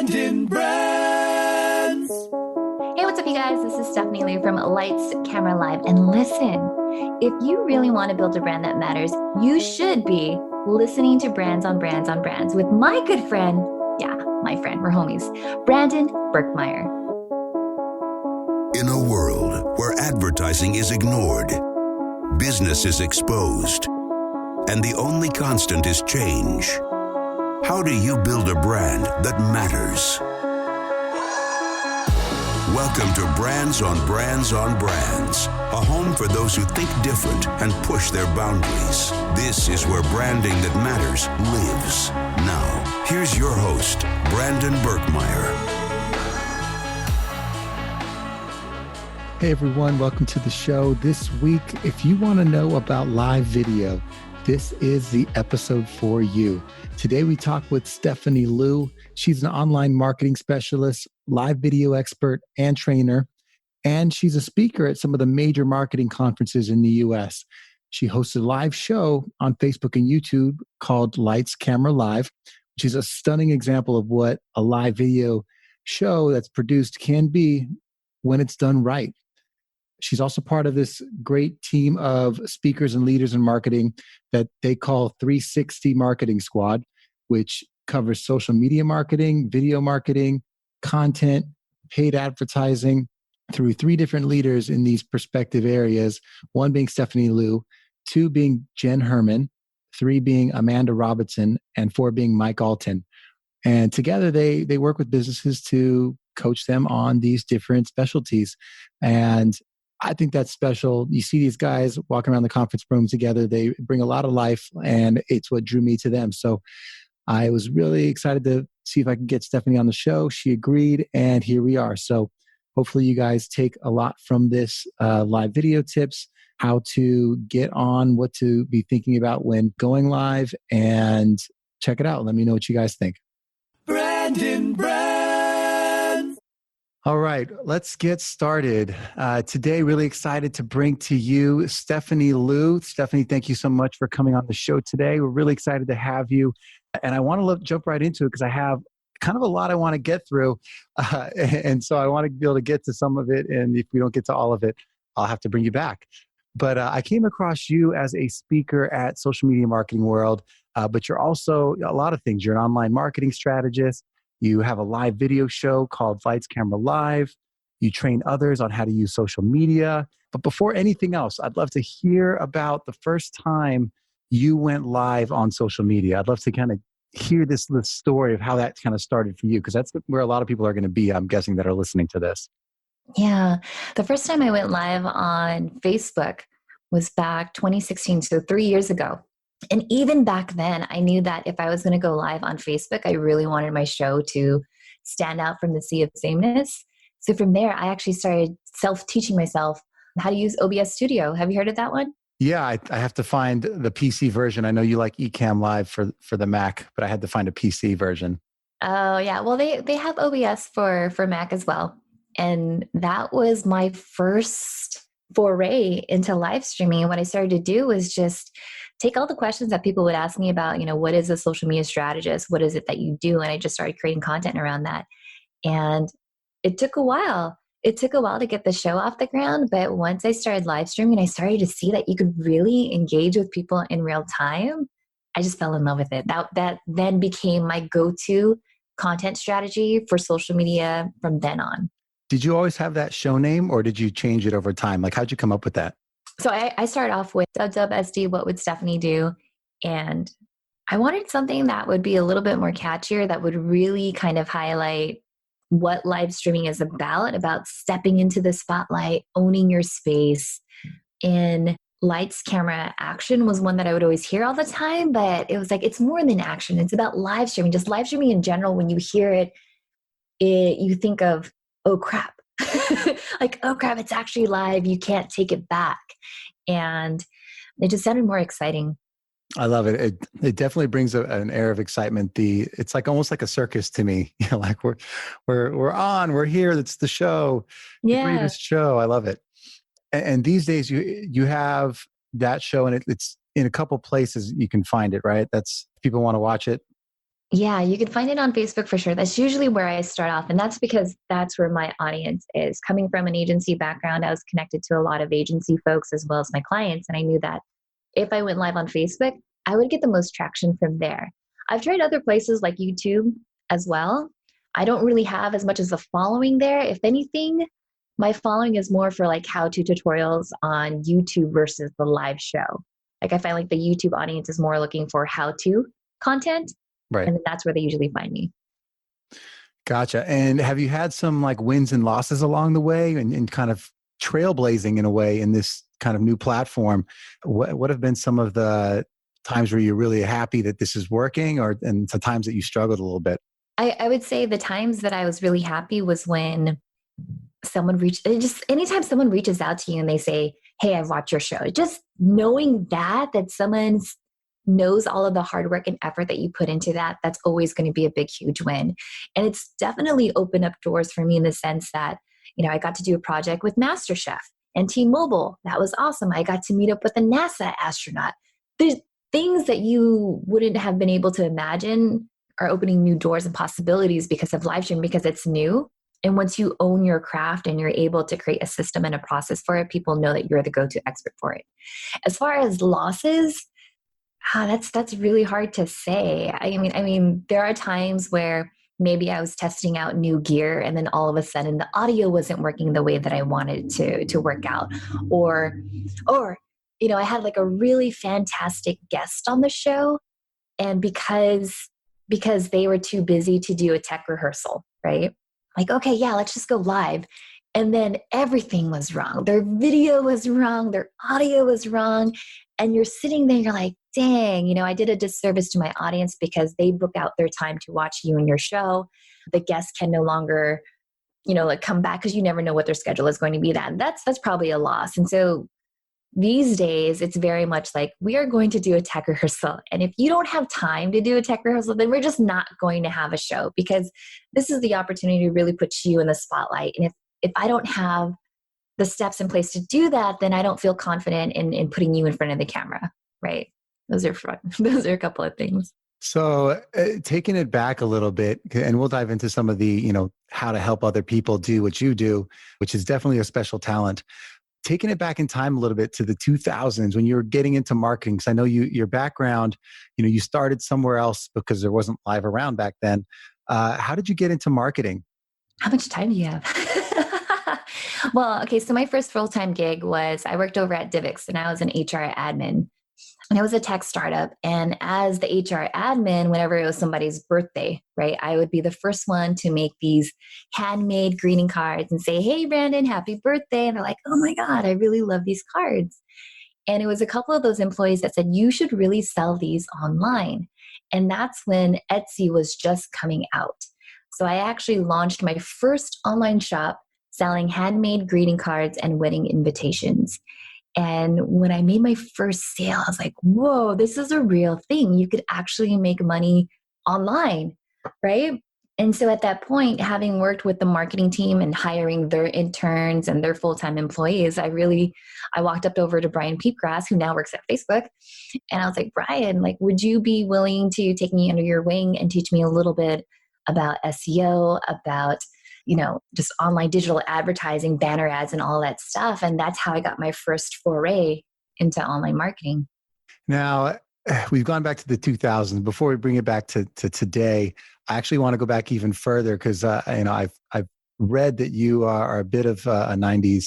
Brandon Brands. Hey, what's up, you guys? This is Stephanie Liu from Lights, Camera, Live. And listen, if you really want to build a brand that matters, you should be listening to Brands on Brands on Brands with my good friend, my friend, we're homies, Brandon Berkmeyer. In a world where advertising is ignored, business is exposed, and the only constant is change, how do you build a brand that matters? Welcome to Brands on Brands on Brands, a home for those who think different and push their boundaries. This is where branding that matters lives. Now, here's your host, Brandon Berkmeyer. Hey everyone, welcome to the show. This week, if you want to know about live video, this is the episode for you. Today we talk with Stephanie Liu. She's an online marketing specialist, live video expert, and trainer. And she's a speaker at some of the major marketing conferences in the US. She hosts a live show on Facebook and YouTube called Lights, Camera, Live, which is a stunning example of what a live video show that's produced can be when it's done right. She's also part of this great team of speakers and leaders in marketing that they call 360 Marketing Squad, which covers social media marketing, video marketing, content, paid advertising through 3 different leaders in these perspective areas, 1 being Stephanie Liu, 2 being Jen Herman, 3 being Amanda Robertson, and 4 being Mike Alton. And together they work with businesses to coach them on these different specialties. And I think that's special. You see these guys walking around the conference room together. They bring a lot of life, and it's what drew me to them. So I was really excited to see if I could get Stephanie on the show. She agreed, and here we are. So hopefully you guys take a lot from this live video tips, how to get on, what to be thinking about when going live, and check it out. Let me know what you guys think. Brandon Brands. All right, let's get started. Today, really excited to bring to you Stephanie Liu. Stephanie, thank you so much for coming on the show today. We're really excited to have you. And I want to jump right into it because I have kind of a lot I want to get through. And so I want to be able to get to some of it. And if we don't get to all of it, I'll have to bring you back. But I came across you as a speaker at Social Media Marketing World, but you're also a lot of things. You're an online marketing strategist. You have a live video show called Lights, Camera, Live. You train others on how to use social media. But before anything else, I'd love to hear about the first time you went live on social media. I'd love to kind of hear this story of how that kind of started for you, because that's where a lot of people are going to be, I'm guessing, that are listening to this. Yeah. The first time I went live on Facebook was back 2016, so 3 years ago. And even back then, I knew that if I was going to go live on Facebook, I really wanted my show to stand out from the sea of sameness. So from there, I actually started self-teaching myself how to use OBS Studio. Have you heard of that one? Yeah, I have to find the PC version. I know you like Ecamm Live for the Mac, but I had to find a PC version. Oh, yeah. Well, they have OBS for Mac as well. And that was my first foray into live streaming. And what I started to do was just take all the questions that people would ask me about, what is a social media strategist? What is it that you do? And I just started creating content around that. And it took a while. It took a while to get the show off the ground. But once I started live streaming, I started to see that you could really engage with people in real time. I just fell in love with it. That then became my go-to content strategy for social media from then on. Did you always have that show name, or did you change it over time? Like, how'd you come up with that? So I started off with WWSD, What Would Stephanie Do? And I wanted something that would be a little bit more catchier, that would really kind of highlight what live streaming is about stepping into the spotlight, owning your space. In Lights, Camera, Action was one that I would always hear all the time, but it was like, it's more than action. It's about live streaming. Just live streaming in general, when you hear it, you think of, oh crap. Like, oh crap, it's actually live. You can't take it back. And it just sounded more exciting. I love it. It definitely brings an air of excitement. It's like almost like a circus to me. Like we're here. It's the show. Yeah. The greatest show. I love it. And these days you have that show, and it's in a couple places you can find it, right? That's, people want to watch it. Yeah, you can find it on Facebook for sure. That's usually where I start off. And that's because that's where my audience is. Coming from an agency background, I was connected to a lot of agency folks as well as my clients. And I knew that if I went live on Facebook, I would get the most traction from there. I've tried other places like YouTube as well. I don't really have as much as a following there. If anything, my following is more for like how-to tutorials on YouTube versus the live show. Like I find like the YouTube audience is more looking for how-to content. Right. And then that's where they usually find me. Gotcha. And have you had some like wins and losses along the way and kind of trailblazing in a way in this kind of new platform? What have been some of the times where you're really happy that this is working and the times that you struggled a little bit? I would say the times that I was really happy was when anytime someone reaches out to you and they say, hey, I've watched your show, just knowing that someone knows all of the hard work and effort that you put into that, that's always going to be a big, huge win. And it's definitely opened up doors for me in the sense that, I got to do a project with MasterChef and T-Mobile. That was awesome. I got to meet up with a NASA astronaut. There's things that you wouldn't have been able to imagine are opening new doors and possibilities because of live stream, because it's new. And once you own your craft and you're able to create a system and a process for it, people know that you're the go-to expert for it. As far as losses, that's really hard to say. I mean, there are times where maybe I was testing out new gear and then all of a sudden the audio wasn't working the way that I wanted to work out. Or, I had like a really fantastic guest on the show. And because they were too busy to do a tech rehearsal, right? Like, okay, yeah, let's just go live. And then everything was wrong. Their video was wrong. Their audio was wrong. And you're sitting there, you're like, dang, I did a disservice to my audience because they book out their time to watch you and your show. The guests can no longer, come back because you never know what their schedule is going to be. That's probably a loss. And so these days, it's very much like, we are going to do a tech rehearsal. And if you don't have time to do a tech rehearsal, then we're just not going to have a show, because this is the opportunity to really put you in the spotlight. And if I don't have the steps in place to do that, then I don't feel confident in putting you in front of the camera, right? Those are fun. Those are a couple of things. So taking it back a little bit, and we'll dive into some of the, how to help other people do what you do, which is definitely a special talent. Taking it back in time a little bit to the 2000s when you were getting into marketing, because I know your background, you started somewhere else because there wasn't live around back then. How did you get into marketing? How much time do you have? Well, okay. So my first full-time gig was I worked over at Divix, and I was an HR admin. And I was a tech startup. And as the HR admin, whenever it was somebody's birthday, right, I would be the first one to make these handmade greeting cards and say, hey, Brandon, happy birthday. And they're like, oh my God, I really love these cards. And it was a couple of those employees that said, you should really sell these online. And that's when Etsy was just coming out. So I actually launched my first online shop selling handmade greeting cards and wedding invitations. And when I made my first sale, I was like, whoa, this is a real thing. You could actually make money online, right? And so at that point, having worked with the marketing team and hiring their interns and their full-time employees, I walked up over to Brian Peepgrass, who now works at Facebook. And I was like, Brian, would you be willing to take me under your wing and teach me a little bit about SEO, about just online digital advertising, banner ads, and all that stuff. And that's how I got my first foray into online marketing. Now, we've gone back to the 2000s. Before we bring it back to today, I actually want to go back even further because, I've read that you are a bit of a 90s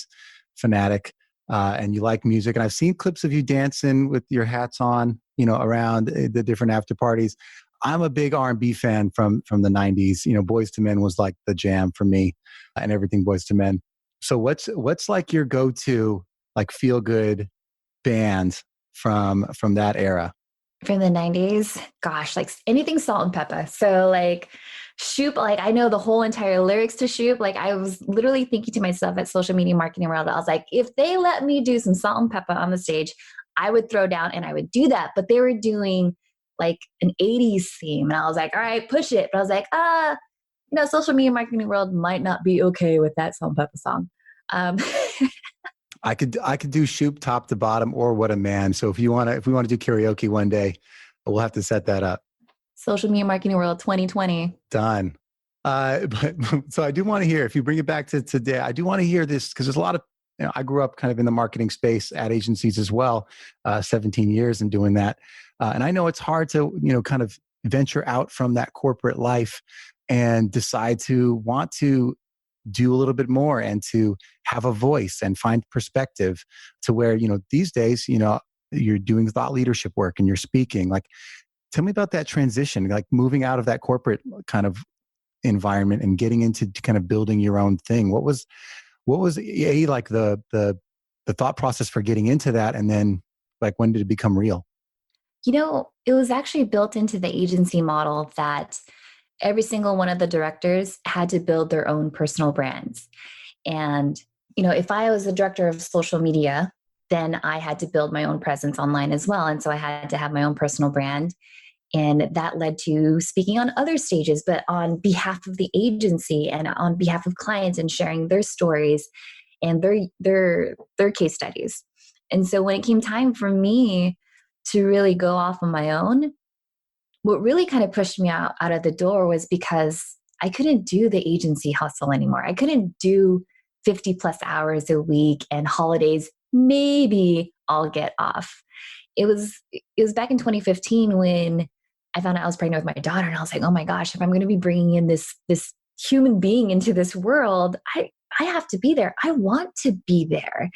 fanatic and you like music. And I've seen clips of you dancing with your hats on, around the different after parties. I'm a big R&B fan from the 90s. Boyz II Men was like the jam for me and everything Boyz II Men. So what's like your go-to feel good band from that era? From the 90s? Gosh, anything Salt and Pepper. So Shoop, I know the whole entire lyrics to Shoop. I was literally thinking to myself at Social Media Marketing World, I was like, if they let me do some Salt and Pepper on the stage, I would throw down and I would do that. But they were doing an 80s theme. And I was like, all right, push it. But I was like, Social Media Marketing World might not be okay with that Salt and Pepper song. I could do Shoop top to bottom or What a Man. So if we want to do karaoke one day, we'll have to set that up. Social media marketing world 2020. Done. But so I do want to hear, if you bring it back to today, I do want to hear this because there's a lot of, I grew up kind of in the marketing space at agencies as well, 17 years in doing that. And I know it's hard to, kind of venture out from that corporate life and decide to want to do a little bit more and to have a voice and find perspective to where, these days, you're doing thought leadership work and you're speaking. Like, tell me about that transition, like moving out of that corporate kind of environment and getting into kind of building your own thing. What was like the thought process for getting into that? And then like, when did it become real? It was actually built into the agency model that every single one of the directors had to build their own personal brands. And, if I was the director of social media, then I had to build my own presence online as well. And so I had to have my own personal brand. And that led to speaking on other stages, but on behalf of the agency and on behalf of clients and sharing their stories and their case studies. And so when it came time for me to really go off on my own, what really kind of pushed me out of the door was because I couldn't do the agency hustle anymore. I couldn't do 50 plus hours a week and holidays. Maybe I'll get off. It was back in 2015 when I found out I was pregnant with my daughter, and I was like, oh my gosh, if I'm going to be bringing in this human being into this world, I have to be there. I want to be there.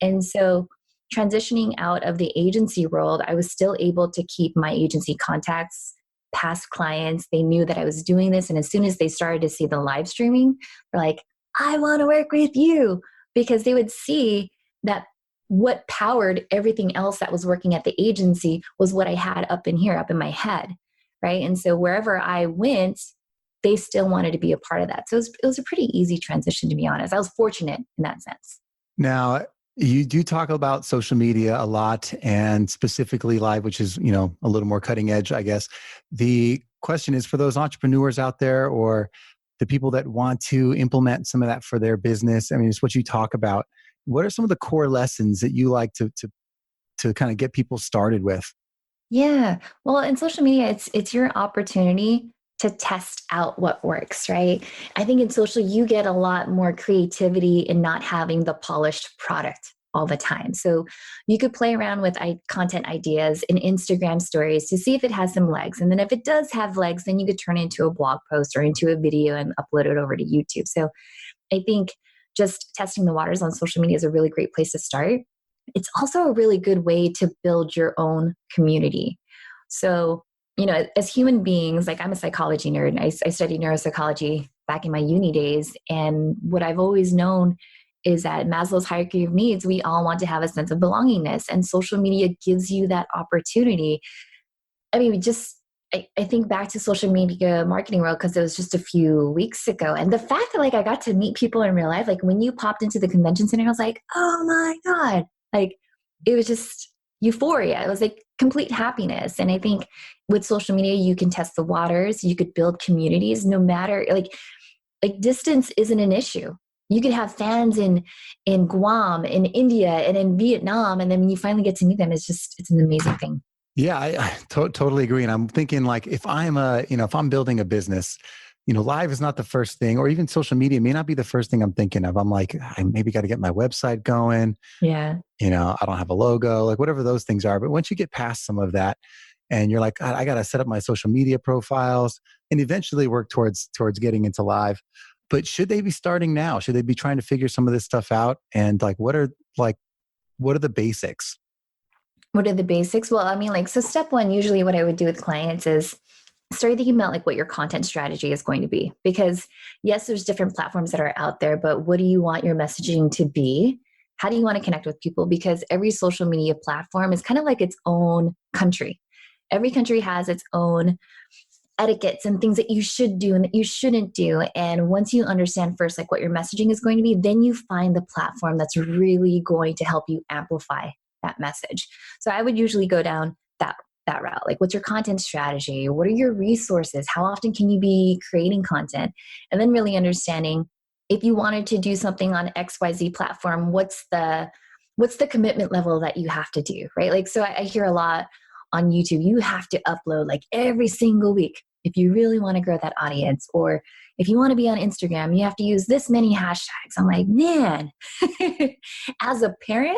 And so transitioning out of the agency world, I was still able to keep my agency contacts, past clients. They knew that I was doing this. And as soon as they started to see the live streaming, they're like, I want to work with you, because they would see that what powered everything else that was working at the agency was what I had up in here, up in my head. Right. And so wherever I went, they still wanted to be a part of that. So it was a pretty easy transition, to be honest. I was fortunate in that sense. Now, you do talk about social media a lot, and specifically live, which is, a little more cutting edge, I guess. The question is, for those entrepreneurs out there or the people that want to implement some of that for their business, I mean, it's what you talk about. What are some of the core lessons that you like to kind of get people started with? Yeah. Well, in social media, it's your opportunity to test out what works, right? I think in social, you get a lot more creativity in not having the polished product all the time. So you could play around with content ideas in Instagram stories to see if it has some legs. And then if it does have legs, then you could turn it into a blog post or into a video and upload it over to YouTube. So I think just testing the waters on social media is a really great place to start. It's also a really good way to build your own community. So, as human beings, like I'm a psychology nerd. I studied neuropsychology back in my uni days. And what I've always known is that Maslow's hierarchy of needs, we all want to have a sense of belongingness. And social media gives you that opportunity. I mean, I think back to social media marketing world because it was just a few weeks ago. And the fact that I got to meet people in real life, like when you popped into the convention center, I was like, oh my God. It was just euphoria. It was complete happiness. And I think with social media, you can test the waters. You could build communities no matter distance isn't an issue. You could have fans in Guam, in India, and in Vietnam. And then when you finally get to meet them, it's an amazing thing. Yeah, I totally agree. And I'm thinking if I'm building a business, live is not the first thing, or even social media may not be the first thing I'm thinking of. I'm like, I maybe got to get my website going. Yeah. I don't have a logo, whatever those things are. But once you get past some of that and you're like, I got to set up my social media profiles and eventually work towards getting into live. But should they be starting now? Should they be trying to figure some of this stuff out? And what are the basics? What are the basics? Well, I mean, so step one, usually what I would do with clients is start thinking about what your content strategy is going to be. Because yes, there's different platforms that are out there, but what do you want your messaging to be? How do you want to connect with people? Because every social media platform is kind of like its own country. Every country has its own etiquettes and things that you should do and that you shouldn't do. And once you understand first, what your messaging is going to be, then you find the platform that's really going to help you amplify that message. So I would usually go down that route. What's your content strategy? What are your resources? How often can you be creating content? And then really understanding if you wanted to do something on XYZ platform, what's the commitment level that you have to do, right? So I hear a lot, on YouTube, you have to upload like every single week if you really want to grow that audience. Or if you want to be on Instagram, you have to use this many hashtags. I'm like, man, as a parent,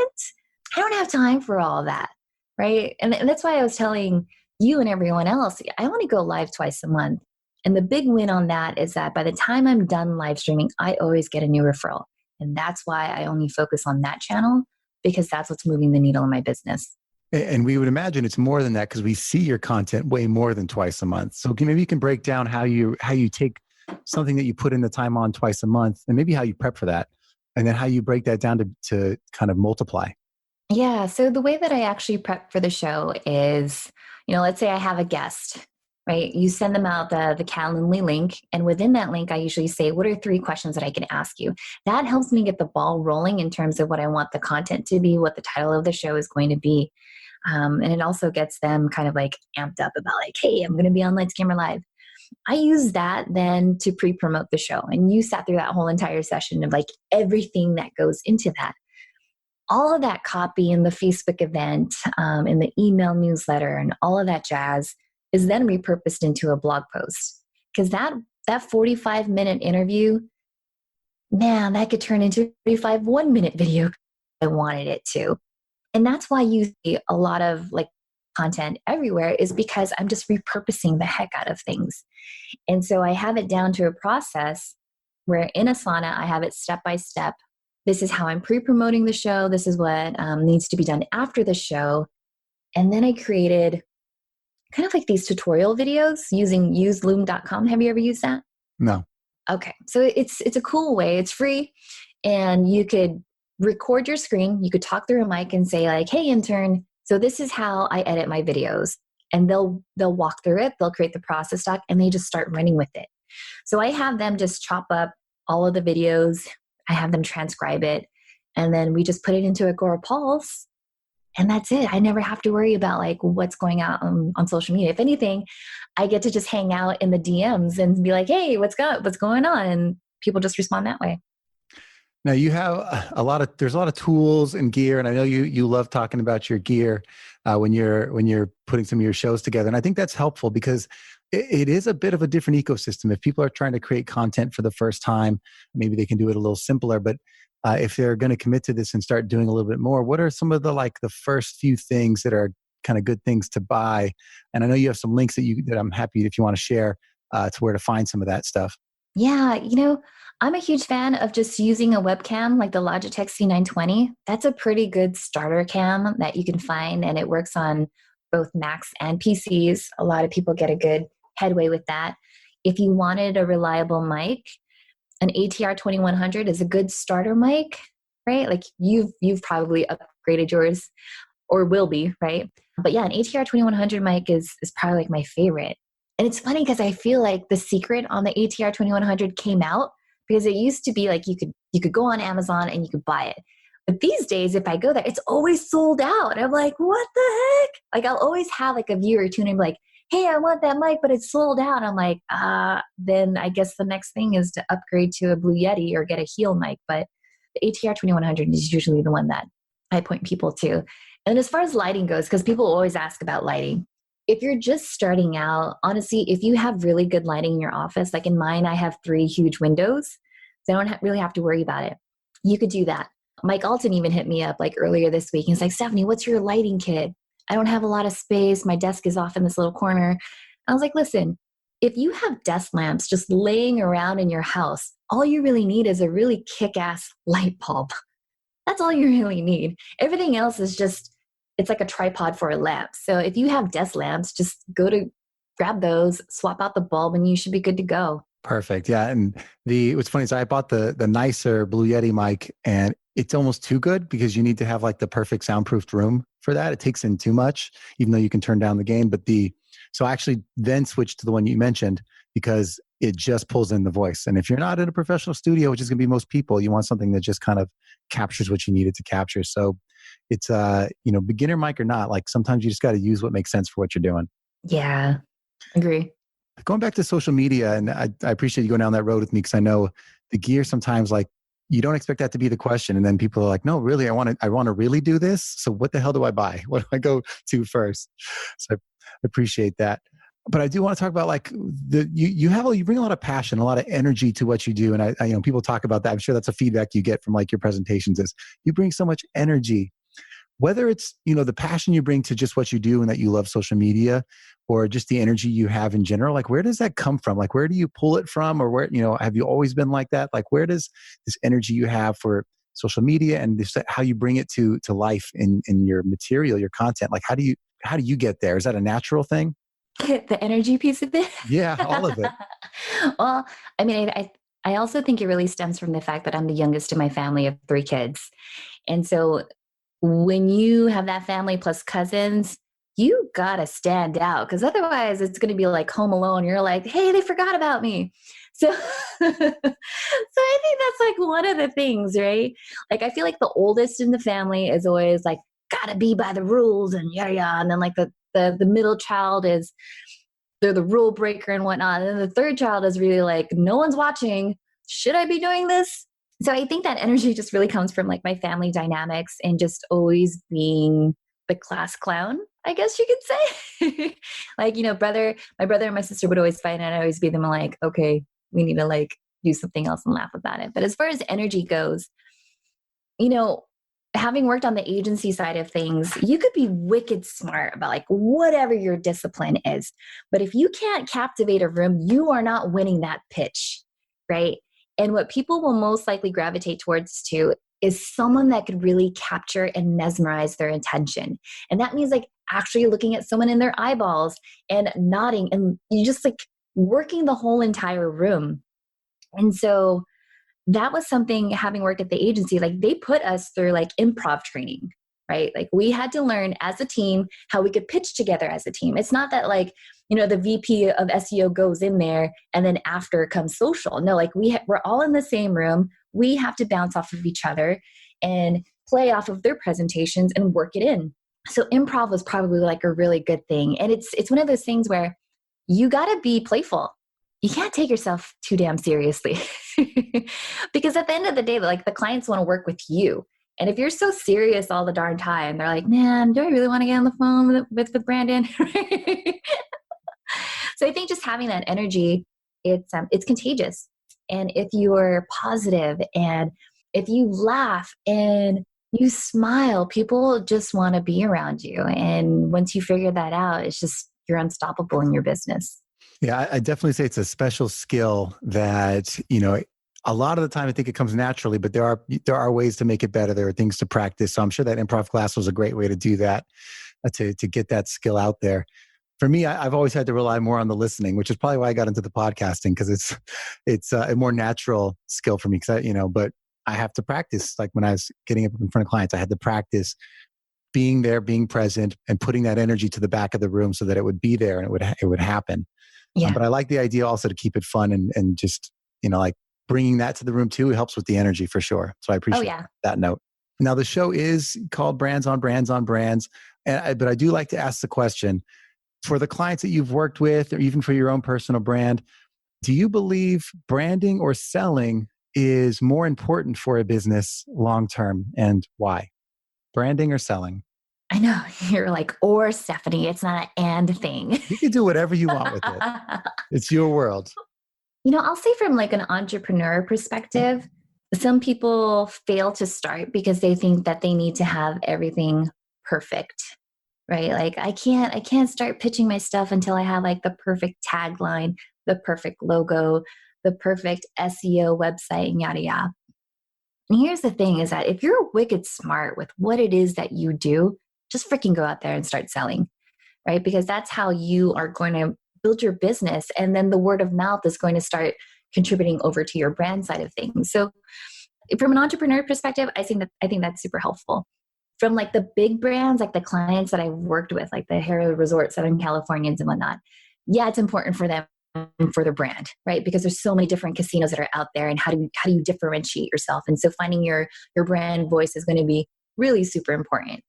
I don't have time for all of that, right? And that's why I was telling you and everyone else, I want to go live twice a month. And the big win on that is that by the time I'm done live streaming, I always get a new referral. And that's why I only focus on that channel, because that's what's moving the needle in my business. And we would imagine it's more than that because we see your content way more than twice a month. So maybe you can break down how you take something that you put in the time on twice a month and maybe how you prep for that, and then how you break that down to kind of multiply. Yeah. So the way that I actually prep for the show is, let's say I have a guest, right? You send them out the Calendly link. And within that link, I usually say, what are 3 questions that I can ask you? That helps me get the ball rolling in terms of what I want the content to be, what the title of the show is going to be. And it also gets them kind of like amped up about like, hey, I'm going to be on Lights Camera Live. I use that then to pre-promote the show. And you sat through that whole entire session of like everything that goes into that. All of that copy in the Facebook event, in the email newsletter, and all of that jazz is then repurposed into a blog post. Because that 45-minute interview, man, that could turn into a 45 one-minute video if I wanted it to. And that's why you see a lot of like content everywhere, is because I'm just repurposing the heck out of things. And so I have it down to a process where in Asana, I have it step by step. This is how I'm pre-promoting the show. This is what needs to be done after the show. And then I created kind of like these tutorial videos using useloom.com. Have you ever used that? No. Okay. So it's a cool way. It's free. And you could record your screen. You could talk through a mic and say like, hey, intern, so this is how I edit my videos. And they'll walk through it. They'll create the process doc and they just start running with it. So I have them just chop up all of the videos. I have them transcribe it. And then we just put it into Agora Pulse. And that's it. I never have to worry about like what's going out on social media. If anything, I get to just hang out in the DMs and be like, hey, what's going on? And people just respond that way. Now you have there's a lot of tools and gear, and I know you love talking about your gear when you're putting some of your shows together. And I think that's helpful because it is a bit of a different ecosystem. If people are trying to create content for the first time, maybe they can do it a little simpler. But if they're going to commit to this and start doing a little bit more, what are some of the first few things that are kind of good things to buy? And I know you have some links that I'm happy if you want to share to where to find some of that stuff. Yeah, I'm a huge fan of just using a webcam like the Logitech C920. That's a pretty good starter cam that you can find, and it works on both Macs and PCs. A lot of people get a good headway with that. If you wanted a reliable mic, an ATR 2100 is a good starter mic, right? Like you've probably upgraded yours or will be, right? But yeah, an ATR 2100 mic is probably like my favorite. And it's funny because I feel like the secret on the ATR 2100 came out because it used to be like you could go on Amazon and you could buy it. But these days, if I go there, it's always sold out. I'm like, what the heck? Like I'll always have like a viewer tune in like, hey, I want that mic, but it's sold out. I'm like, then I guess the next thing is to upgrade to a Blue Yeti or get a heel mic. But the ATR 2100 is usually the one that I point people to. And as far as lighting goes, because people always ask about lighting, if you're just starting out, honestly, if you have really good lighting in your office, like in mine, I have 3 huge windows, so I don't really have to worry about it. You could do that. Mike Alton even hit me up like earlier this week. He's like, Stephanie, what's your lighting kit? I don't have a lot of space. My desk is off in this little corner. I was like, listen, if you have desk lamps just laying around in your house, all you really need is a really kick-ass light bulb. That's all you really need. Everything else is just, it's like a tripod for a lamp. So if you have desk lamps, just grab those, swap out the bulb, and you should be good to go. Perfect. Yeah. And what's funny is I bought the nicer Blue Yeti mic, and it's almost too good because you need to have like the perfect soundproofed room for that. It takes in too much, even though you can turn down the gain. But so I actually then switched to the one you mentioned because it just pulls in the voice. And if you're not in a professional studio, which is going to be most people, you want something that just kind of captures what you need it to capture. So it's beginner mic or not, like sometimes you just got to use what makes sense for what you're doing. Yeah, agree. Going back to social media, and I appreciate you going down that road with me because I know the gear sometimes, like you don't expect that to be the question. And then people are like, no, really, I want to really do this. So what the hell do I buy? What do I go to first? So I appreciate that. But I do want to talk about like you bring a lot of passion, a lot of energy to what you do. And I people talk about that. I'm sure that's a feedback you get from like your presentations is you bring so much energy, whether it's, the passion you bring to just what you do and that you love social media, or just the energy you have in general. Like, where does that come from? Like, where do you pull it from? Or where, have you always been like that? Like, where does this energy you have for social media and this, how you bring it to life in your material, your content? Like, how do you get there? Is that a natural thing? The energy piece of it? Yeah, all of it. Well, I mean, I also think it really stems from the fact that I'm the youngest in my family of 3 kids. And so when you have that family plus cousins, you gotta stand out, because otherwise it's going to be like Home Alone. You're like, hey, they forgot about me. So, so I think that's like one of the things, right? Like, I feel like the oldest in the family is always like, gotta be by the rules and yada yada. And then like the middle child is, they're the rule breaker and whatnot. And then the third child is really like, no one's watching. Should I be doing this? So I think that energy just really comes from like my family dynamics and just always being the class clown, I guess you could say. Like, my brother and my sister would always fight, and I'd always be them like, okay, we need to like do something else and laugh about it. But as far as energy goes, having worked on the agency side of things, you could be wicked smart about like whatever your discipline is. But if you can't captivate a room, you are not winning that pitch, right? And what people will most likely gravitate towards too is someone that could really capture and mesmerize their attention. And that means like actually looking at someone in their eyeballs and nodding, and you just like working the whole entire room. And so that was something, having worked at the agency, like they put us through like improv training, right? Like we had to learn as a team how we could pitch together as a team. It's not that like, the VP of SEO goes in there and then after comes social. No, like we're all in the same room. We have to bounce off of each other and play off of their presentations and work it in. So improv was probably like a really good thing. And it's one of those things where you got to be playful. You can't take yourself too damn seriously because at the end of the day, like the clients want to work with you. And if you're so serious all the darn time, they're like, man, do I really want to get on the phone with Brandon? So I think just having that energy, it's contagious. And if you're positive and if you laugh and you smile, people just want to be around you. And once you figure that out, it's just, you're unstoppable in your business. Yeah, I definitely say it's a special skill that, a lot of the time I think it comes naturally, but there are ways to make it better. There are things to practice. So I'm sure that improv class was a great way to do that, to get that skill out there. For me, I've always had to rely more on the listening, which is probably why I got into the podcasting, because it's a more natural skill for me. But I have to practice. Like when I was getting up in front of clients, I had to practice being there, being present, and putting that energy to the back of the room so that it would be there and it would happen. Yeah. But I like the idea also to keep it fun and just, like bringing that to the room too helps with the energy for sure. So I appreciate that note. Now the show is called Brands on Brands on Brands. But I do like to ask the question, for the clients that you've worked with, or even for your own personal brand, do you believe branding or selling is more important for a business long-term, and why? Branding or selling? I know you're like, or Stephanie, it's not an and thing. You can do whatever you want with it. It's your world. I'll say from like an entrepreneur perspective, some people fail to start because they think that they need to have everything perfect, right? Like I can't start pitching my stuff until I have like the perfect tagline, the perfect logo, the perfect SEO website, and yada, yada. And here's the thing is that if you're wicked smart with what it is that you do, just freaking go out there and start selling, right? Because that's how you are going to build your business. And then the word of mouth is going to start contributing over to your brand side of things. So from an entrepreneur perspective, I think that's super helpful. From like the big brands, like the clients that I've worked with, like the Harrah Resort, Southern Californians and whatnot. Yeah, it's important for them, for their brand, right? Because there's so many different casinos that are out there, and how do you differentiate yourself? And so finding your brand voice is going to be really super important.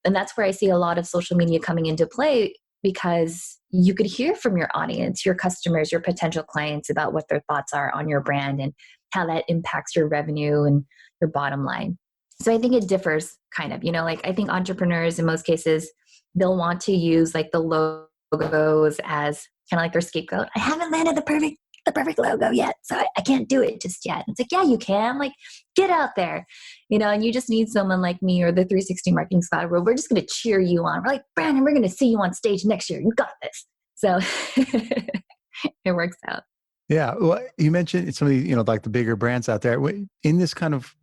And that's where I see a lot of social media coming into play, because you could hear from your audience, your customers, your potential clients about what their thoughts are on your brand. And how that impacts your revenue and your bottom line. So I think it differs kind of, like I think entrepreneurs in most cases, they'll want to use like the logos as kind of like their scapegoat. I haven't landed the perfect logo yet, so I can't do it just yet. It's like, yeah, you can. Like, get out there, and you just need someone like me or the 360 Marketing Squad where we're just going to cheer you on. We're like, Brandon, we're going to see you on stage next year. You got this. So it works out. Yeah. Well, you mentioned some of the, like the bigger brands out there in this kind of,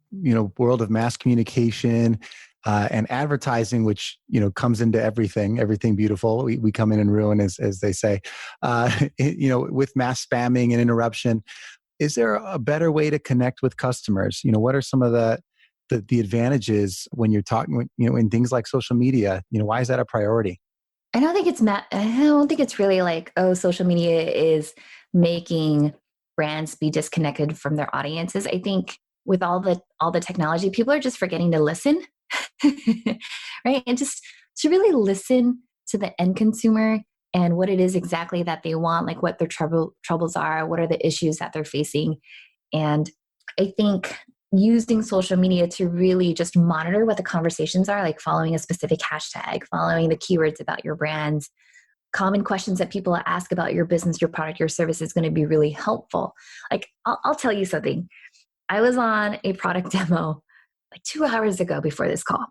world of mass communication and advertising, which, comes into everything beautiful. We come in and ruin, as they say, with mass spamming and interruption. Is there a better way to connect with customers? What are some of the advantages when you're talking, in things like social media? Why is that a priority? I don't think it's really like, social media is making brands be disconnected from their audiences. I think with all the technology, people are just forgetting to listen, right? And just to really listen to the end consumer and what it is exactly that they want, like what their troubles are, what are the issues that they're facing. And I think using social media to really just monitor what the conversations are, like following a specific hashtag, following the keywords about your brands, common questions that people ask about your business, your product, your service is going to be really helpful. Like, I'll tell you something. I was on a product demo like 2 hours ago before this call.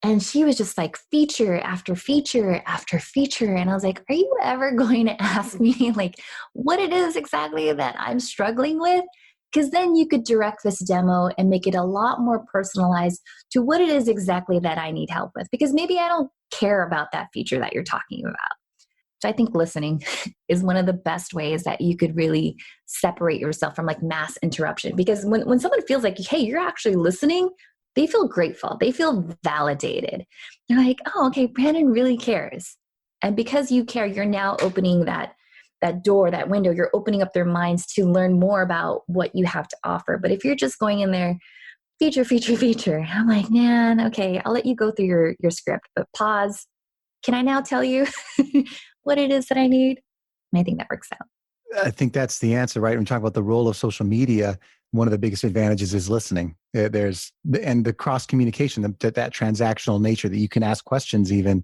And she was just like feature after feature after feature. And I was like, are you ever going to ask me like what it is exactly that I'm struggling with? Because then you could direct this demo and make it a lot more personalized to what it is exactly that I need help with. Because maybe I don't care about that feature that you're talking about. So I think listening is one of the best ways that you could really separate yourself from like mass interruption. Because when someone feels like, hey, you're actually listening, they feel grateful. They feel validated. They're like, oh, okay, Brandon really cares. And because you care, you're now opening that door, that window. You're opening up their minds to learn more about what you have to offer. But if you're just going in there, feature, I'm like, man, okay, I'll let you go through your script, but pause. Can I now tell you what it is that I need? And I think that works out. I think that's the answer, right? When we talk about the role of social media, one of the biggest advantages is listening. There's the cross communication, that transactional nature that you can ask questions even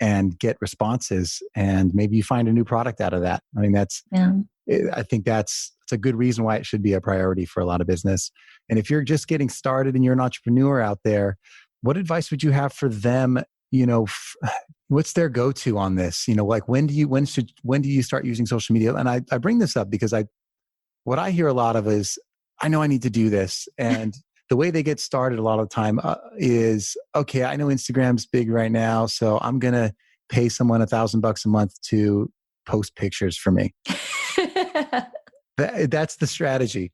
and get responses, and maybe you find a new product out of that. I mean, I think that's a good reason why it should be a priority for a lot of business. And if you're just getting started and you're an entrepreneur out there, what advice would you have for them? What's their go-to on this? Like when do you start using social media? And I bring this up because what I hear a lot of is, I know I need to do this. And the way they get started a lot of the time is, okay, I know Instagram's big right now, so I'm going to pay someone $1,000 a month to post pictures for me. That's the strategy,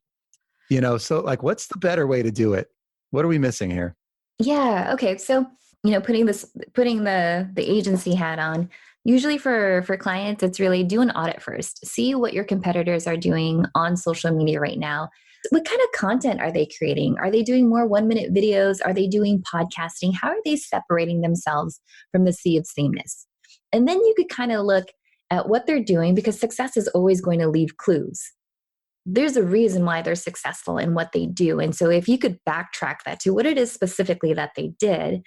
so like, what's the better way to do it? What are we missing here? Yeah. Okay. So, putting the agency hat on, usually for clients, it's really do an audit first. See what your competitors are doing on social media right now. What kind of content are they creating? Are they doing more 1-minute videos? Are they doing podcasting? How are they separating themselves from the sea of sameness? And then you could kind of look at what they're doing, because success is always going to leave clues. There's a reason why they're successful in what they do. And so if you could backtrack that to what it is specifically that they did,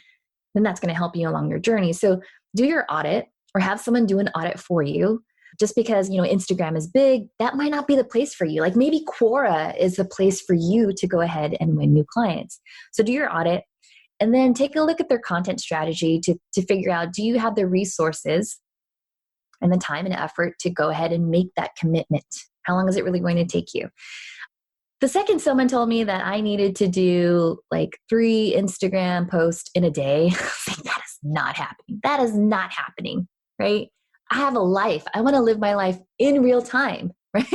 then that's going to help you along your journey. So do your audit, or have someone do an audit for you. Just because, Instagram is big, that might not be the place for you. Like maybe Quora is the place for you to go ahead and win new clients. So do your audit, and then take a look at their content strategy to figure out, do you have the resources and the time and effort to go ahead and make that commitment? How long is it really going to take you? The second someone told me that I needed to do like 3 Instagram posts in a day, I was like, that is not happening. That is not happening, right? I have a life. I want to live my life in real time, right?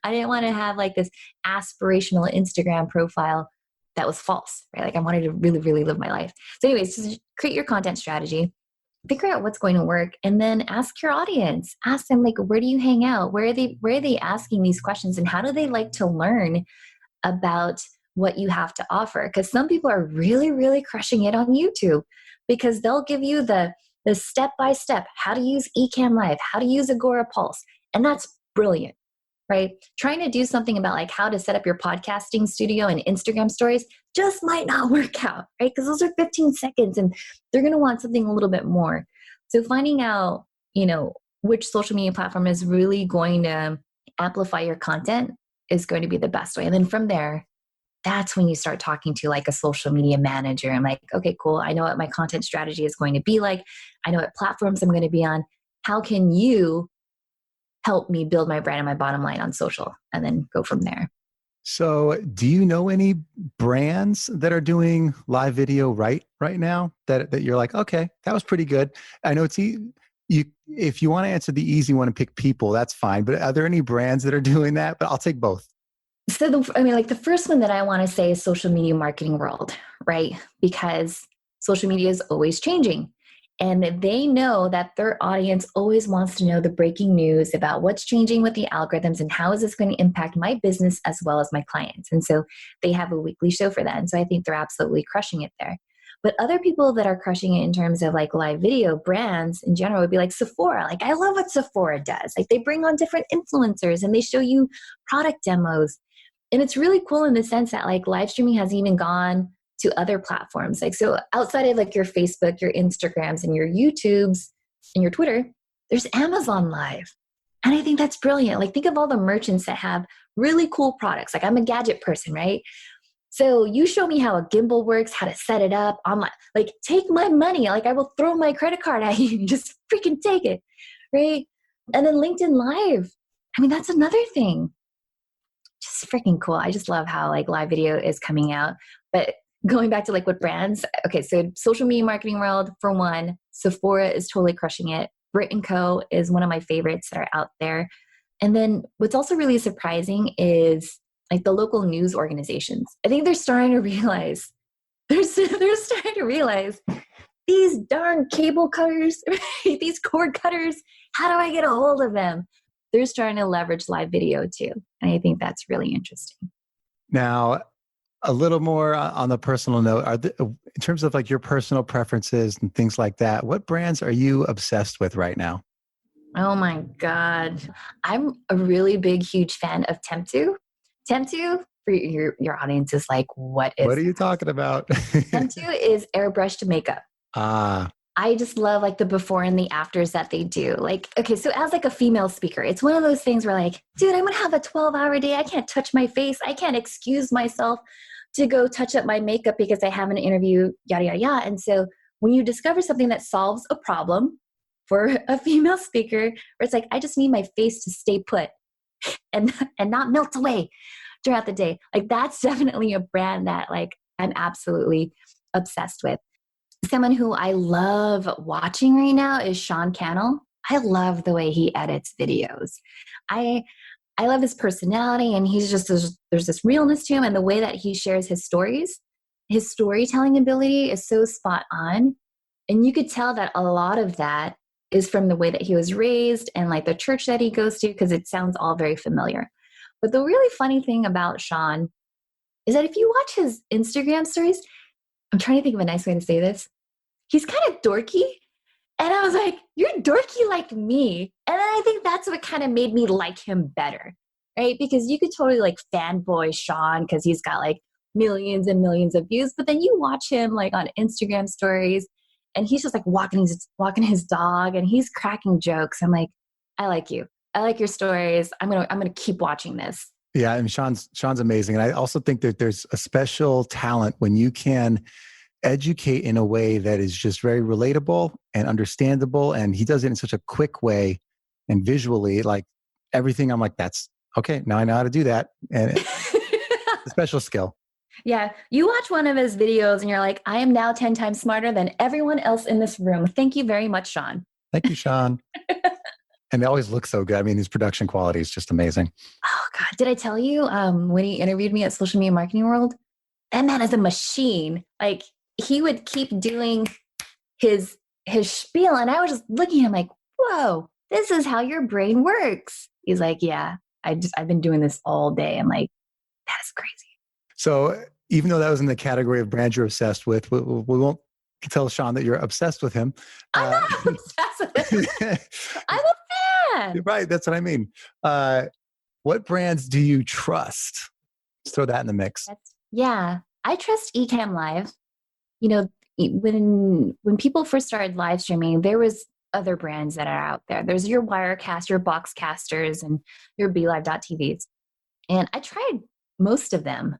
I didn't want to have like this aspirational Instagram profile that was false, right? Like I wanted to really, really live my life. So anyways, just create your content strategy, figure out what's going to work, and then ask your audience. Ask them like, where do you hang out? Where are they asking these questions, and how do they like to learn about what you have to offer? Because some people are really, really crushing it on YouTube, because they'll give you the step-by-step, how to use Ecamm Live, how to use Agora Pulse. And that's brilliant. right? Trying to do something about like how to set up your podcasting studio and Instagram stories just might not work out, right? Because those are 15 seconds and they're going to want something a little bit more. So finding out, which social media platform is really going to amplify your content is going to be the best way. And then from there, that's when you start talking to like a social media manager. I'm like, okay, cool. I know what my content strategy is going to be like. I know what platforms I'm going to be on. How can you help me build my brand and my bottom line on social? And then go from there. So do you know any brands that are doing live video right now that you're like, okay, that was pretty good. I know it's if you want to answer the easy one and pick people, that's fine. But are there any brands that are doing that? But I'll take both. So the first one that I want to say is social media marketing world, right? Because social media is always changing. And they know that their audience always wants to know the breaking news about what's changing with the algorithms and how is this going to impact my business as well as my clients. And so they have a weekly show for that. And so I think they're absolutely crushing it there. But other people that are crushing it in terms of like live video brands in general would be like Sephora. Like I love what Sephora does. Like they bring on different influencers and they show you product demos. And it's really cool in the sense that like live streaming has even gone to other platforms. Like, so outside of like your Facebook, your Instagrams and your YouTubes and your Twitter, there's Amazon Live. And I think that's brilliant. Like think of all the merchants that have really cool products. Like I'm a gadget person, right? So you show me how a gimbal works, how to set it up. I'm like, take my money. Like I will throw my credit card at you. Just freaking take it, right? And then LinkedIn Live. I mean, that's another thing. Just freaking cool. I just love how like live video is coming out. But going back to like what brands, okay, so social media marketing world for one, Sephora is totally crushing it. Brit & Co is one of my favorites that are out there. And then what's also really surprising is like the local news organizations. I think they're starting to realize, these darn cable cutters, these cord cutters, how do I get a hold of them? They're starting to leverage live video too. And I think that's really interesting. Now, a little more on the personal note, in terms of like your personal preferences and things like that, what brands are you obsessed with right now? Oh my God. I'm a really big, huge fan of Temptu. Temptu, for your audience is like, what are you talking about? Temptu is airbrushed makeup. I just love like the before and the afters that they do. Like, okay, so as like a female speaker, it's one of those things where like, dude, I'm going to have a 12-hour day. I can't touch my face. I can't excuse myself to go touch up my makeup because I have an interview, yada, yada, yada. And so when you discover something that solves a problem for a female speaker, where it's like, I just need my face to stay put and not melt away throughout the day. Like that's definitely a brand that like I'm absolutely obsessed with. Someone who I love watching right now is Sean Cannell. I love the way he edits videos. I love his personality and he's just, there's this realness to him, and the way that he shares his stories, his storytelling ability is so spot on. And you could tell that a lot of that is from the way that he was raised and like the church that he goes to, because it sounds all very familiar. But the really funny thing about Sean is that if you watch his Instagram stories, I'm trying to think of a nice way to say this. He's kind of dorky. And I was like, you're dorky like me. And then I think that's what kind of made me like him better, right? Because you could totally like fanboy Sean because he's got like millions and millions of views. But then you watch him like on Instagram stories and he's just like walking his dog and he's cracking jokes. I'm like, I like you. I like your stories. I'm gonna keep watching this. Yeah, and Sean's amazing. And I also think that there's a special talent when you can educate in a way that is just very relatable and understandable. And he does it in such a quick way and visually, like everything. I'm like, that's okay. Now I know how to do that. And it's a special skill. Yeah. You watch one of his videos and you're like, I am now 10 times smarter than everyone else in this room. Thank you very much, Sean. Thank you, Sean. And they always look so good. I mean, his production quality is just amazing. Oh God. Did I tell you when he interviewed me at Social Media Marketing World? That man is a machine. Like he would keep doing his spiel. And I was just looking at him like, whoa, this is how your brain works. He's like, yeah, I've been doing this all day. I'm like, that's crazy. So even though that was in the category of brands you're obsessed with, we won't tell Sean that you're obsessed with him. I'm not obsessed with him. I'm a fan. Right. That's what I mean. What brands do you trust? Let's throw that in the mix. Yeah, I trust Ecamm Live. You know, when people first started live streaming, there was other brands that are out there. There's your Wirecast, your Boxcasters, and your BeLive.tvs. And I tried most of them,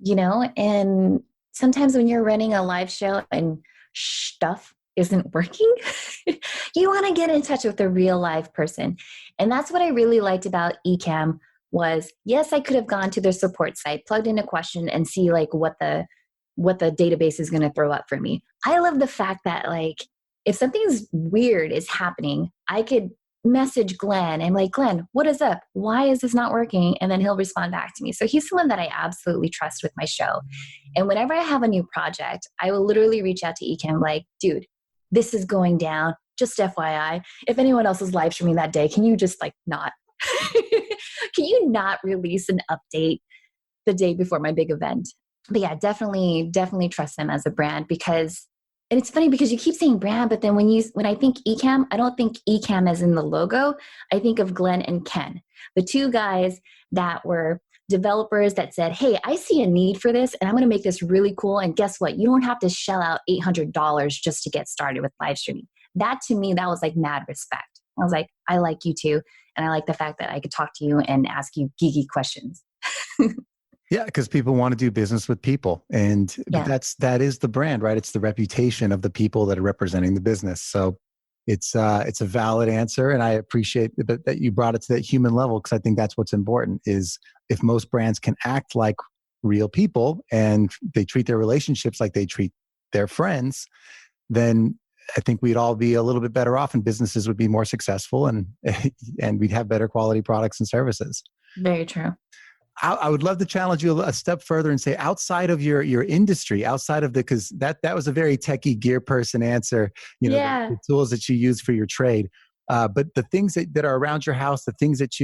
and sometimes when you're running a live show and stuff isn't working, you want to get in touch with a real live person. And that's what I really liked about Ecamm was, yes, I could have gone to their support site, plugged in a question and see like what the database is going to throw up for me. I love the fact that like, if something's weird is happening, I could message Glenn and like, Glenn, what is up? Why is this not working? And then he'll respond back to me. So he's someone that I absolutely trust with my show. And whenever I have a new project, I will literally reach out to Ecamm like, dude, this is going down. Just FYI, if anyone else is live streaming that day, can you just like not? Can you not release an update the day before my big event? But yeah, definitely trust them as a brand because, and it's funny because you keep saying brand, but then when I think Ecamm, I don't think Ecamm as in the logo. I think of Glenn and Ken, the two guys that were developers that said, hey, I see a need for this and I'm going to make this really cool. And guess what? You don't have to shell out $800 just to get started with live streaming. That to me, that was like mad respect. I was like, I like you too. And I like the fact that I could talk to you and ask you geeky questions. Yeah, because people want to do business with people. And that is the brand, right? It's the reputation of the people that are representing the business. So it's a valid answer. And I appreciate that you brought it to that human level, because I think that's what's important is if most brands can act like real people and they treat their relationships like they treat their friends, then I think we'd all be a little bit better off and businesses would be more successful and we'd have better quality products and services. Very true. I would love to challenge you a step further and say outside of your industry, outside of because that was a very techie gear person answer, the tools that you use for your trade. But the things that are around your house, the things that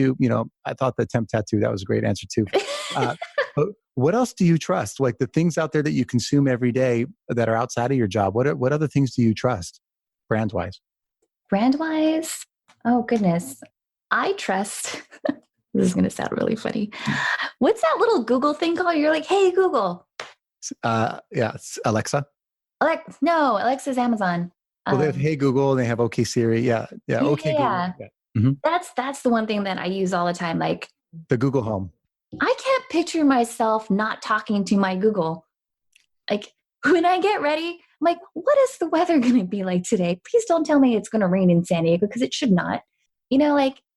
I thought the temp tattoo, that was a great answer too. But what else do you trust? Like the things out there that you consume every day that are outside of your job, what other things do you trust brand-wise? Brand-wise? Oh, goodness. I trust... This is going to sound really funny. What's that little Google thing called? You're like, hey, Google. It's Alexa. No, Alexa's Amazon. Well, they have Hey Google and they have OK Siri. Yeah. OK Google. Yeah. Mm-hmm. That's the one thing that I use all the time. Like the Google Home. I can't picture myself not talking to my Google. Like when I get ready, I'm like, what is the weather going to be like today? Please don't tell me it's going to rain in San Diego because it should not.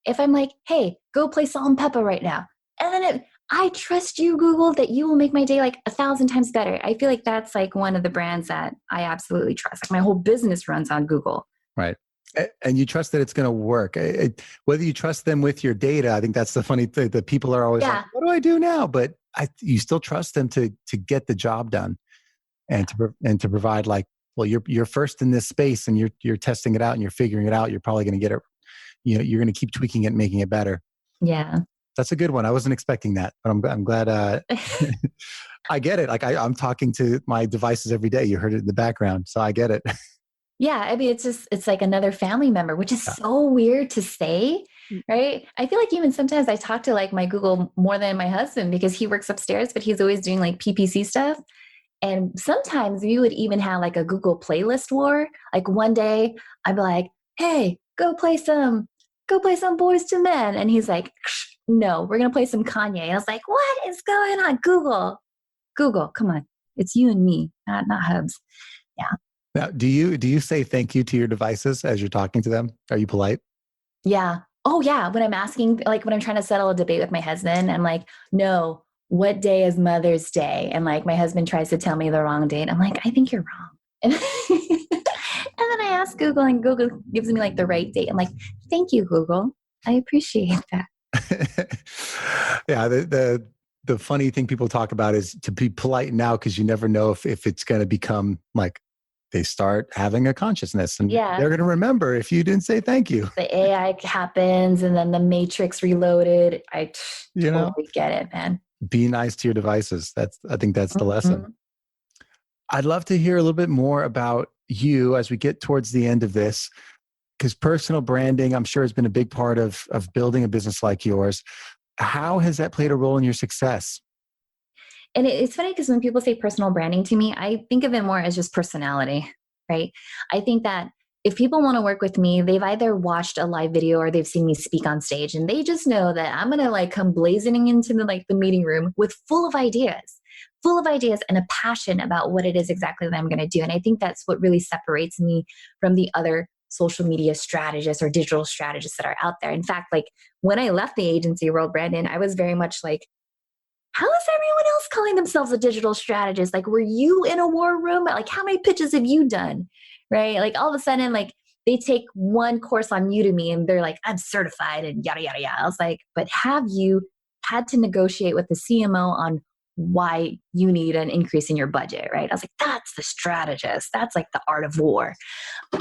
If I'm like, hey, go play Salt and Pepper right now. And then I trust you, Google, that you will make my day like 1,000 times better. I feel like that's like one of the brands that I absolutely trust. Like my whole business runs on Google. Right. And you trust that it's going to work. Whether you trust them with your data, I think that's the funny thing. The people are always like, what do I do now? But you still trust them to get the job done and to provide like, well, you're first in this space and you're testing it out and you're figuring it out. You're probably going to get it. You're going to keep tweaking it and making it better. Yeah. That's a good one. I wasn't expecting that, but I'm glad I get it. Like I'm talking to my devices every day. You heard it in the background. So I get it. Yeah. I mean, it's like another family member, which is so weird to say, right? I feel like even sometimes I talk to like my Google more than my husband because he works upstairs, but he's always doing like PPC stuff. And sometimes we would even have like a Google playlist war. Like one day I'd be like, hey, go play some Boys to Men. And he's like, no, we're going to play some Kanye. And I was like, what is going on? Google, come on. It's you and me, not Hubs. Yeah. Now, do you say thank you to your devices as you're talking to them? Are you polite? Yeah. Oh yeah. When I'm asking, like when I'm trying to settle a debate with my husband, I'm like, no, what day is Mother's Day? And like my husband tries to tell me the wrong date. I'm like, I think you're wrong. And then I ask Google and Google gives me like the right date. I'm like, thank you, Google. I appreciate that. Yeah. The funny thing people talk about is to be polite now because you never know if it's going to become like they start having a consciousness and they're going to remember if you didn't say thank you. The AI happens and then the Matrix reloaded. I totally get it, man. Be nice to your devices. I think that's the lesson. I'd love to hear a little bit more about you as we get towards the end of this, because personal branding, I'm sure, has been a big part of building a business like yours. How has that played a role in your success? And it's funny because when people say personal branding to me, I think of it more as just personality, right? I think that if people want to work with me, they've either watched a live video or they've seen me speak on stage, and they just know that I'm going to like come blazing into the meeting room with full of ideas and a passion about what it is exactly that I'm going to do. And I think that's what really separates me from the other social media strategists or digital strategists that are out there. In fact, like when I left the agency world, Brandon, I was very much like, how is everyone else calling themselves a digital strategist? Like, were you in a war room? Like, how many pitches have you done? Right? Like, all of a sudden, like, they take one course on Udemy and they're like, I'm certified and yada, yada, yada. I was like, but have you had to negotiate with the CMO on why you need an increase in your budget? Right? I was like, that's the strategist. That's like the art of war.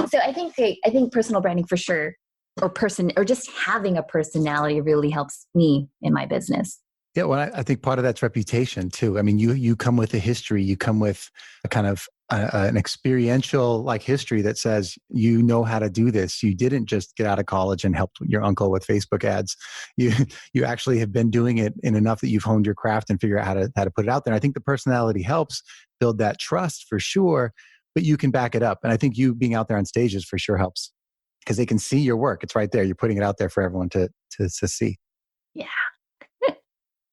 So I think personal branding for sure, or just having a personality really helps me in my business. Yeah, well, I think part of that's reputation too. I mean, you come with a history, you come with a kind of an experiential like history that says you know how to do this. You didn't just get out of college and help your uncle with Facebook ads. You actually have been doing it in enough that you've honed your craft and figure out how to put it out there. And I think the personality helps build that trust for sure, but you can back it up. And I think you being out there on stages for sure helps because they can see your work. It's right there. You're putting it out there for everyone to see. Yeah.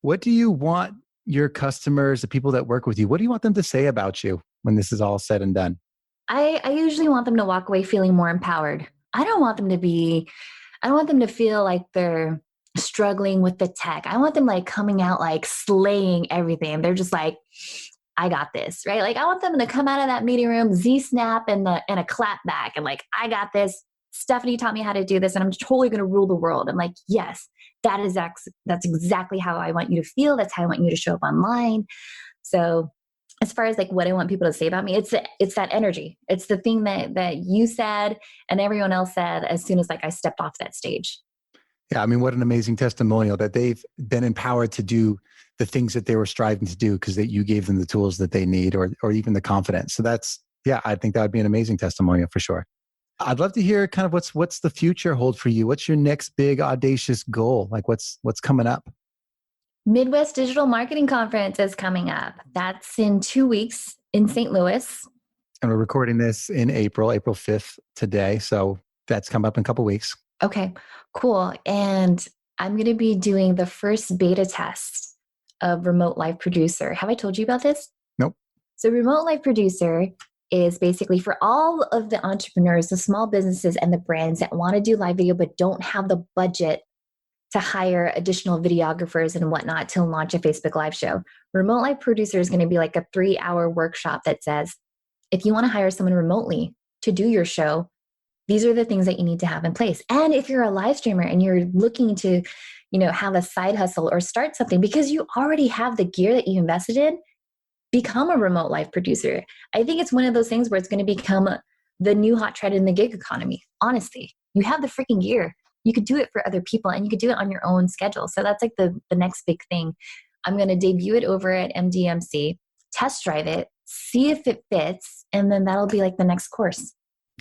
What do you want your customers, the people that work with you, what do you want them to say about you when this is all said and done? I usually want them to walk away feeling more empowered. I don't want them to feel like they're struggling with the tech. I want them like coming out like slaying everything. They're just like, I got this, right? Like I want them to come out of that meeting room, Z-snap and a clap back and like, I got this. Stephanie taught me how to do this and I'm totally going to rule the world. I'm like, yes, that's exactly how I want you to feel. That's how I want you to show up online. So as far as like what I want people to say about me, it's that energy. It's the thing that you said and everyone else said as soon as like I stepped off that stage. Yeah. I mean, what an amazing testimonial that they've been empowered to do the things that they were striving to do because that you gave them the tools that they need or even the confidence. So I think that would be an amazing testimonial for sure. I'd love to hear kind of what's the future hold for you. What's your next big audacious goal? Like what's coming up? Midwest Digital Marketing Conference is coming up. That's in 2 weeks in St. Louis. And we're recording this in April 5th today. So that's come up in a couple of weeks. Okay, cool. And I'm going to be doing the first beta test of Remote Live Producer. Have I told you about this? Nope. So Remote Live Producer is basically for all of the entrepreneurs, the small businesses and the brands that want to do live video but don't have the budget to hire additional videographers and whatnot to launch a Facebook Live show. Remote Live Producer is going to be like a 3-hour workshop that says, if you want to hire someone remotely to do your show, these are the things that you need to have in place. And if you're a live streamer and you're looking to, have a side hustle or start something because you already have the gear that you invested in, become a remote live producer. I think it's one of those things where it's going to become the new hot trend in the gig economy. Honestly, you have the freaking gear. You could do it for other people and you could do it on your own schedule. So that's like the next big thing. I'm going to debut it over at MDMC, test drive it, see if it fits, and then that'll be like the next course.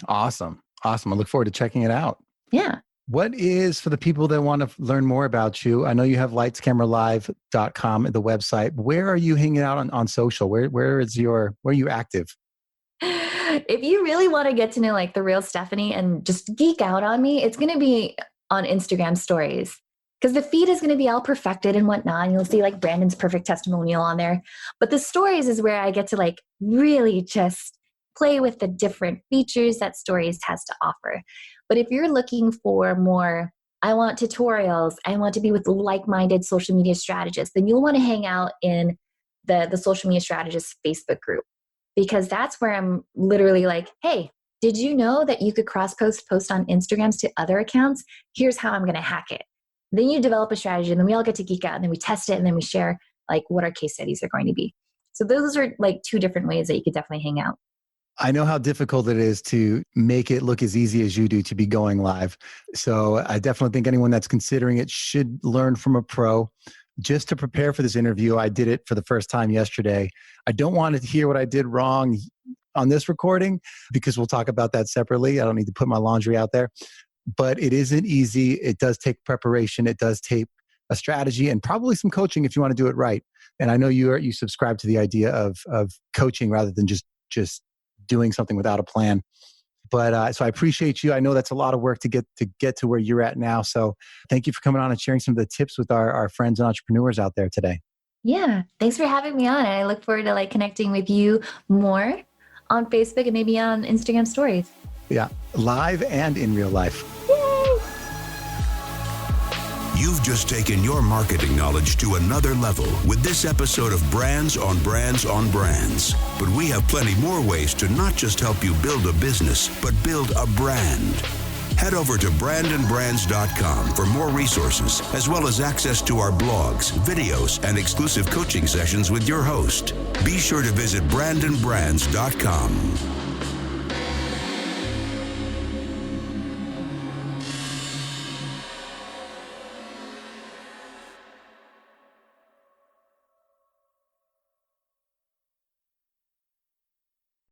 Awesome. I look forward to checking it out. Yeah. What is, for the people that want to learn more about you, I know you have lightscameralive.com, the website. Where are you hanging out on social? Where are you active? If you really want to get to know like the real Stephanie and just geek out on me, it's going to be on Instagram stories because the feed is going to be all perfected and whatnot. And you'll see like Brandon's perfect testimonial on there. But the stories is where I get to like really just play with the different features that stories has to offer. But if you're looking for more, I want tutorials, I want to be with like-minded social media strategists, then you'll want to hang out in the social media strategists Facebook group, because that's where I'm literally like, hey, did you know that you could post on Instagrams to other accounts? Here's how I'm going to hack it. Then you develop a strategy and then we all get to geek out and then we test it and then we share like what our case studies are going to be. So those are like 2 different ways that you could definitely hang out. I know how difficult it is to make it look as easy as you do to be going live. So I definitely think anyone that's considering it should learn from a pro. Just to prepare for this interview, I did it for the first time yesterday. I don't want to hear what I did wrong on this recording because we'll talk about that separately. I don't need to put my laundry out there. But it isn't easy. It does take preparation. It does take a strategy, and probably some coaching if you want to do it right. And I know you subscribe to the idea of coaching rather than just doing something without a plan. But so I appreciate you. I know that's a lot of work to get to where you're at now. So thank you for coming on and sharing some of the tips with our friends and entrepreneurs out there today. Yeah. Thanks for having me on. And I look forward to connecting with you more on Facebook and maybe on Instagram stories. Yeah. Live and in real life. Yay! You've just taken your marketing knowledge to another level with this episode of Brands on Brands on Brands. But we have plenty more ways to not just help you build a business, but build a brand. Head over to brandandbrands.com for more resources, as well as access to our blogs, videos, and exclusive coaching sessions with your host. Be sure to visit brandandbrands.com.